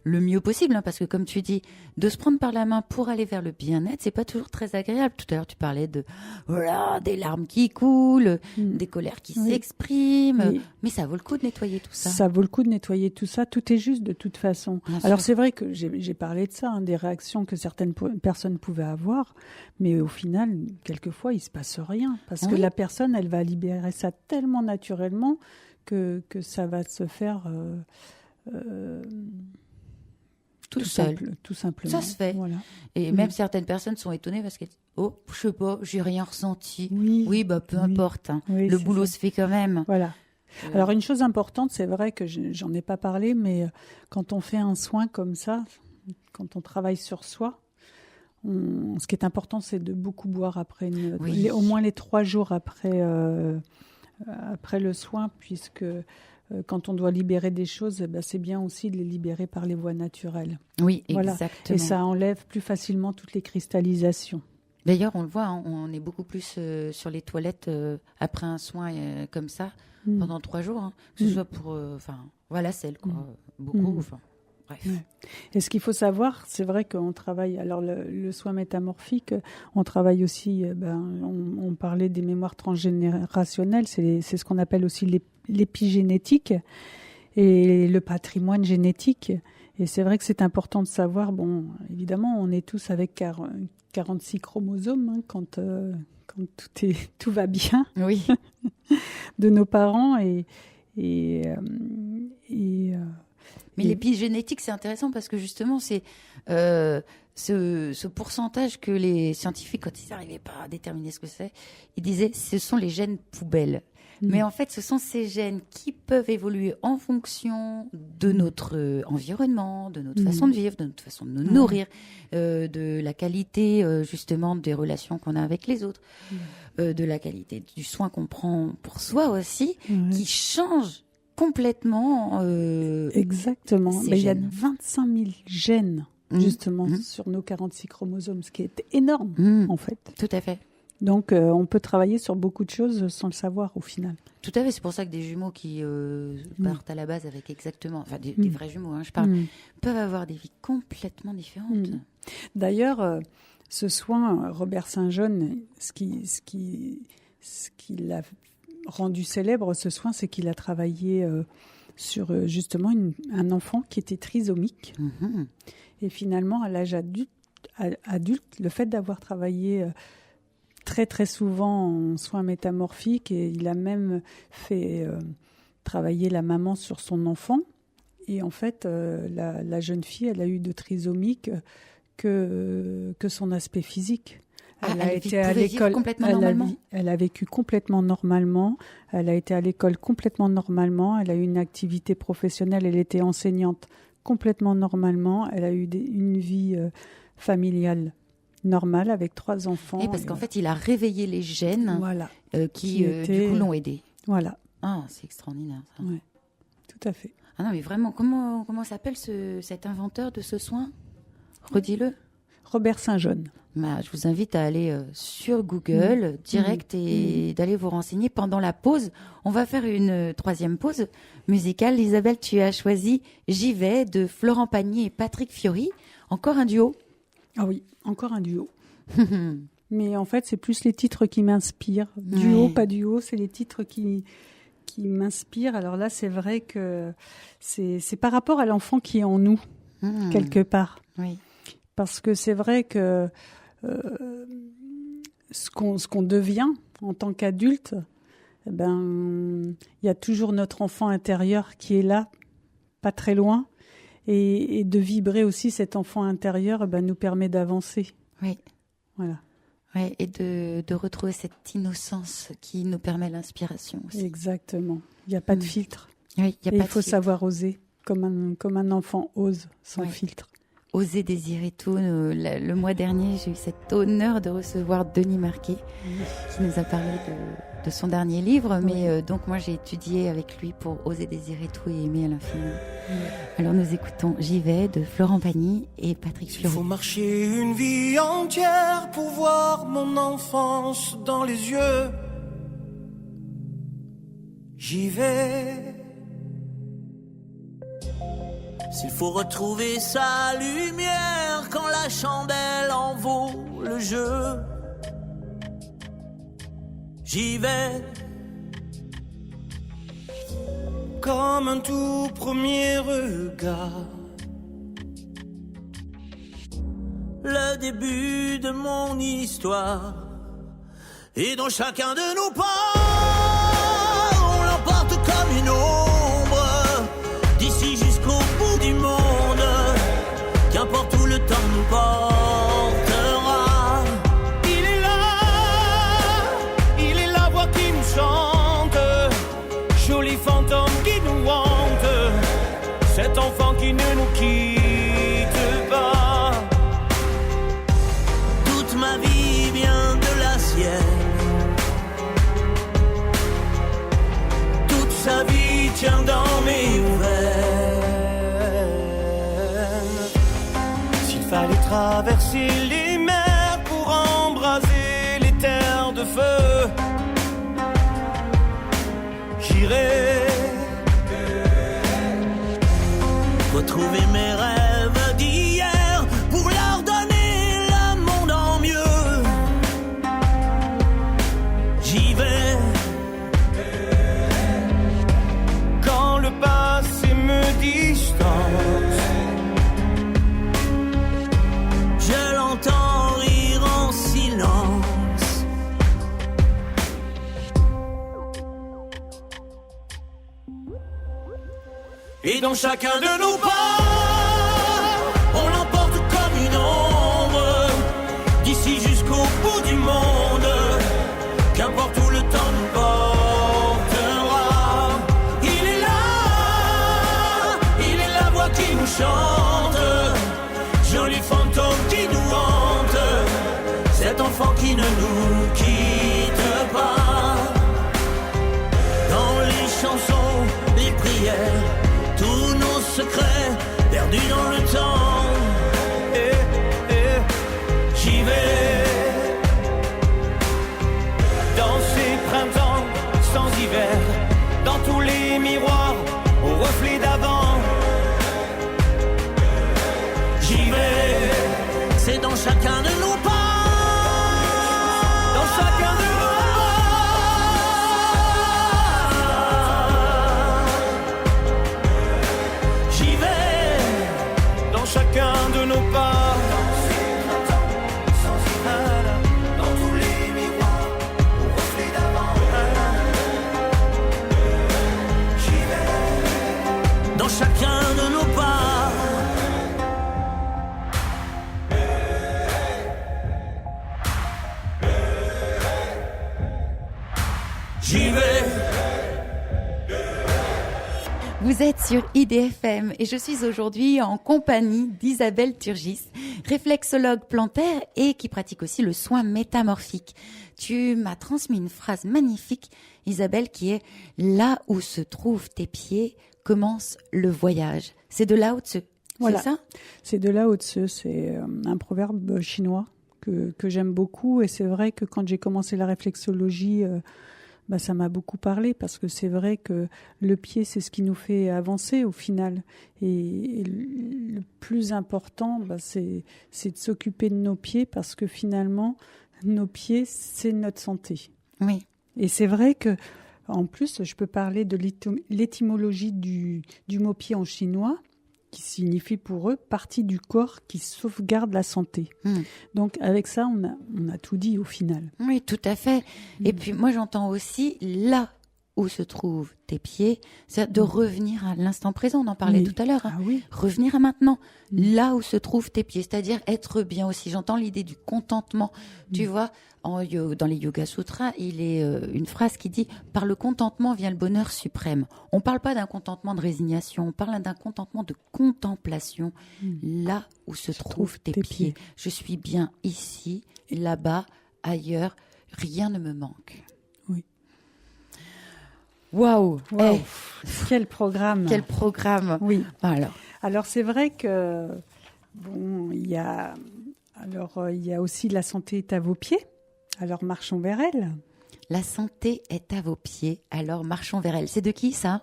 le mieux possible, parce que comme tu dis, de se prendre par la main pour aller vers le bien-être, c'est pas toujours très agréable. Tout à l'heure, tu parlais de des larmes qui coulent, des colères qui s'expriment, mais ça vaut le coup de nettoyer tout ça.
Ça vaut le coup de nettoyer tout ça. Tout est juste de toute façon. Alors c'est vrai que j'ai parlé de ça, des réactions que certaines personnes pouvaient avoir, mais au final, quelquefois, il se passe rien, parce que la personne, elle va libérer ça tellement naturellement que ça va se faire. Tout simplement.
Ça se fait.
Voilà.
Et même certaines personnes sont étonnées parce qu'elles disent je sais pas, j'ai rien ressenti. Oui, peu importe. Le boulot se fait quand même.
Voilà. Alors, une chose importante, c'est vrai que j'en ai pas parlé, mais quand on fait un soin comme ça, quand on travaille sur soi, ce qui est important, c'est de beaucoup boire après au moins les 3 jours après le soin, puisque quand on doit libérer des choses, c'est bien aussi de les libérer par les voies naturelles.
Oui,
voilà.
Exactement.
Et ça enlève plus facilement toutes les cristallisations.
D'ailleurs, on le voit, on est beaucoup plus sur les toilettes après un soin comme ça, pendant 3 jours, que ce soit pour la selle, quoi. Beaucoup, bref.
Ouais. Et ce qu'il faut savoir, c'est vrai qu'on travaille, alors le soin métamorphique, on travaille aussi, on parlait des mémoires transgénérationnelles, c'est ce qu'on appelle aussi l'épigénétique et le patrimoine génétique. Et c'est vrai que c'est important de savoir, évidemment, on est tous avec 46 chromosomes quand tout va bien de nos parents
mais l'épigénétique, c'est intéressant parce que justement, c'est ce pourcentage que les scientifiques, quand ils n'arrivaient pas à déterminer ce que c'est, ils disaient ce sont les gènes poubelles. Mais en fait, ce sont ces gènes qui peuvent évoluer en fonction de notre environnement, de notre façon de vivre, de notre façon de nous nourrir, de la qualité justement des relations qu'on a avec les autres, de la qualité du soin qu'on prend pour soi aussi, qui change complètement.
Exactement. Il y a 25 000 gènes justement sur nos 46 chromosomes, ce qui est énorme en fait.
Tout à fait.
Donc, on peut travailler sur beaucoup de choses sans le savoir au final.
Tout à fait. C'est pour ça que des jumeaux qui partent à la base avec exactement, des vrais jumeaux, je parle, peuvent avoir des vies complètement différentes.
D'ailleurs, ce soin, Robert Saint-John, ce qui l'a rendu célèbre, ce soin, c'est qu'il a travaillé sur justement un enfant qui était trisomique. Et finalement, à l'âge adulte, le fait d'avoir travaillé très très souvent en soins métamorphiques, et il a même fait travailler la maman sur son enfant. Et en fait, la jeune fille, elle a eu de trisomique que son aspect physique. Elle a été à l'école
complètement normalement.
Elle a vécu complètement normalement. Elle a été à l'école complètement normalement. Elle a eu une activité professionnelle. Elle était enseignante complètement normalement. Elle a eu une vie familiale normale avec 3 enfants.
Et parce qu'en fait, il a réveillé les gènes qui du coup l'ont aidé.
Voilà.
Ah, c'est extraordinaire ça.
Ouais, tout à fait.
Ah non, mais vraiment, comment s'appelle cet inventeur de ce soin ? Redis-le.
Robert Saint-John.
Je vous invite à aller sur Google direct et d'aller vous renseigner pendant la pause. On va faire une 3e pause musicale. Isabelle, tu as choisi J'y vais de Florent Pagny et Patrick Fiori. Encore un duo ?
Ah oui, encore un duo. Mais en fait, c'est plus les titres qui m'inspirent. Duo, pas duo, c'est les titres qui m'inspirent. Alors là, c'est vrai que c'est par rapport à l'enfant qui est en nous, quelque part.
Oui.
Parce que c'est vrai que ce qu'on devient en tant qu'adulte, il y a toujours notre enfant intérieur qui est là, pas très loin. Et de vibrer aussi cet enfant intérieur nous permet d'avancer.
Oui.
Voilà.
Oui, et de retrouver cette innocence qui nous permet l'inspiration aussi.
Exactement. Il n'y a pas de filtre.
Oui,
il faut savoir oser, comme un enfant ose sans filtre.
Oser désirer tout. Le mois dernier, j'ai eu cet honneur de recevoir Denis Marquet, qui nous a parlé de son dernier livre. Mais donc moi, j'ai étudié avec lui pour Oser désirer tout et aimer à l'infini. Alors nous écoutons J'y vais de Florent Pagny et Patrick Fleury.
Il faut marcher une vie entière pour voir mon enfance dans les yeux. J'y vais. S'il faut retrouver sa lumière quand la chandelle en vaut le jeu, j'y vais. Comme un tout premier regard, le début de mon histoire, et dans chacun de nos pas, on l'emporte comme une ombre, d'ici jusqu'au bout du monde, qu'importe où le temps nous portera. Il est la voix qui nous chante, joli fantôme qui nous hante, cet enfant qui ne nous quitte pas. Toute ma vie vient de la sienne, toute sa vie tient dans mes veines. S'il fallait traverser les mers pour embraser les terres de feu, j'irai retrouver mes rêves d'hier pour leur donner le monde en mieux. J'y vais quand le passé me distance, je l'entends rire en silence. Et dans chacun de nos pas, on l'emporte comme une ombre, d'ici jusqu'au bout du monde, qu'importe où le temps nous portera. Il est la voix qui nous chante, joli fantôme qui nous hante, cet enfant qui ne nous quitte pas. Dans les chansons, les prières, tous nos secrets perdus dans le temps, j'y vais. Dans ces printemps sans hiver, dans tous les miroirs au reflet d'avant, j'y vais. C'est dans chacun de nos pas, dans chacun de nos chacun de nos pas, dans tous les miroirs au reflet d'avant, j'y vais. Dans chacun de nos pas, j'y vais.
Vous êtes sur IDFM et je suis aujourd'hui en compagnie d'Isabelle Turgis, réflexologue plantaire et qui pratique aussi le soin métamorphique. Tu m'as transmis une phrase magnifique, Isabelle, qui est « Là où se trouvent tes pieds, commence le voyage ». C'est de Lao Tzu,
voilà.
C'est ça ?
C'est de Lao Tzu, c'est un proverbe chinois que j'aime beaucoup. Et c'est vrai que quand j'ai commencé la réflexologie, ça m'a beaucoup parlé parce que c'est vrai que le pied, c'est ce qui nous fait avancer au final. Et le plus important, c'est de s'occuper de nos pieds parce que finalement, nos pieds, c'est notre santé.
Oui.
Et c'est vrai que, en plus, je peux parler de l'étymologie du mot pied en chinois, qui signifie pour eux partie du corps qui sauvegarde la santé. Donc avec ça, on a tout dit au final.
Oui, tout à fait. Et puis moi, j'entends aussi là où se trouvent tes pieds, c'est de revenir à l'instant présent, on en parlait tout à l'heure, hein.
Ah oui.
Revenir à maintenant, là où se trouvent tes pieds, c'est-à-dire être bien aussi. J'entends l'idée du contentement, tu vois, dans les Yoga Sutras, il est une phrase qui dit « Par le contentement vient le bonheur suprême ». On ne parle pas d'un contentement de résignation, on parle d'un contentement de contemplation, là où se trouvent tes pieds. Je suis bien ici, là-bas, ailleurs, rien ne me manque.
Oui.
Waouh,
Wow. Quel programme.
Quel programme.
Oui.
Alors
c'est vrai que bon, il y a aussi la santé est à vos pieds. Alors marchons vers elle.
La santé est à vos pieds, alors marchons vers elle. C'est de qui ça?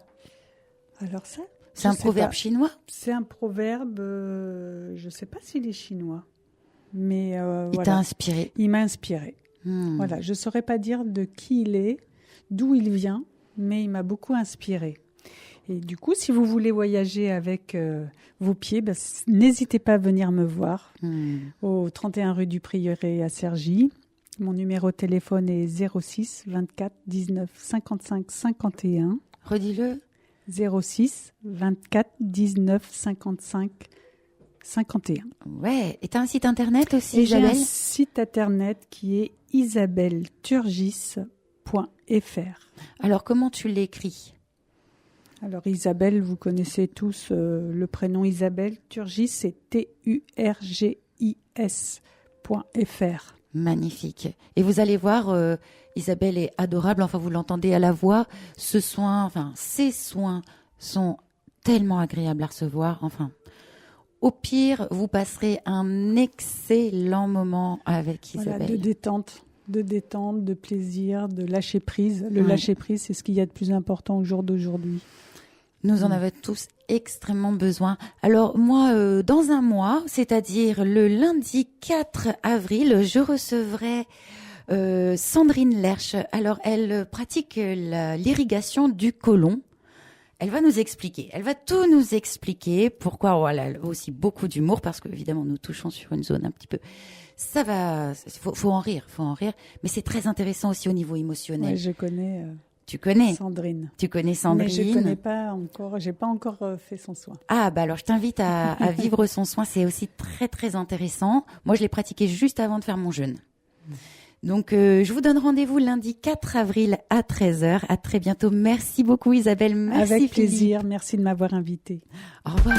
Alors ça,
c'est un proverbe chinois?
C'est un proverbe, je ne sais pas s'il est chinois, mais
il t'a inspiré?
Il m'a inspiré. Voilà, je ne saurais pas dire de qui il est, d'où il vient, mais il m'a beaucoup inspiré. Et du coup, si vous voulez voyager avec vos pieds, n'hésitez pas à venir me voir au 31 rue du Prieuré à Cergy. Mon numéro de téléphone est 06 24 19 55 51.
Redis-le.
06 24 19 55 51.
Ouais, et tu as un site internet aussi,
et
Isabelle?
J'ai un site internet qui est isabelleturgis.fr.
Alors, comment tu l'écris?
Alors, Isabelle, vous connaissez tous le prénom Isabelle. Turgis, c'est TURGIS.fr.
Magnifique. Et vous allez voir, Isabelle est adorable. Enfin, vous l'entendez à la voix. Ces soins sont tellement agréables à recevoir. Enfin, au pire, vous passerez un excellent moment avec Isabelle.
Voilà, de détente, de plaisir, de lâcher prise. Le lâcher prise, c'est ce qu'il y a de plus important au jour d'aujourd'hui.
Nous en avons tous extrêmement besoin. Alors moi, dans un mois, c'est-à-dire le lundi 4 avril, je recevrai Sandrine Lerche. Alors elle pratique l'irrigation du côlon. Elle va nous expliquer. Elle va tout nous expliquer. Pourquoi? Voilà, elle a aussi beaucoup d'humour parce que évidemment nous touchons sur une zone un petit peu. Ça va, faut en rire. Mais c'est très intéressant aussi au niveau émotionnel.
Ouais, je connais.
Tu connais
Sandrine.
Tu connais Sandrine.
Mais je connais pas encore. J'ai pas encore fait son soin.
Ah bah alors je t'invite à vivre son soin. C'est aussi très très intéressant. Moi je l'ai pratiqué juste avant de faire mon jeûne. Donc je vous donne rendez-vous lundi 4 avril à 13h. À très bientôt. Merci beaucoup Isabelle. Merci
Avec plaisir.
Philippe.
Merci de m'avoir invitée.
Au revoir.